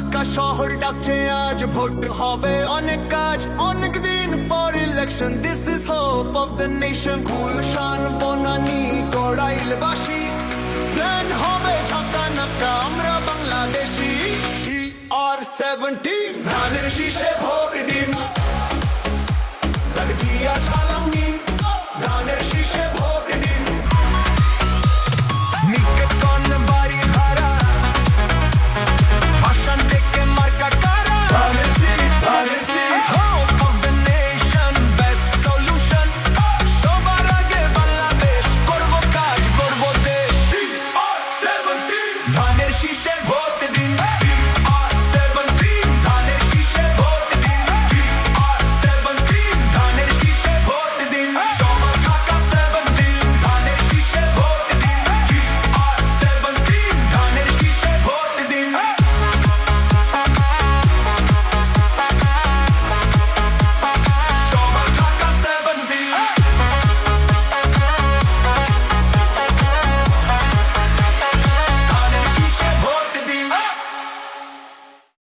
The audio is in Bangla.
ঢাকা শহর ডাকছে আজ, ভোট হবে অনেক কাজ, অনেক দিন পর election. This is hope of the nation. Gulshan Banani কড়াইলবাসী, প্ল্যান হবে ঝাঁকা নাকা, আমরা বাংলাদেশি। TR-17 ধানের শীষে ভোট দিন, জিয়া সালাম নিন।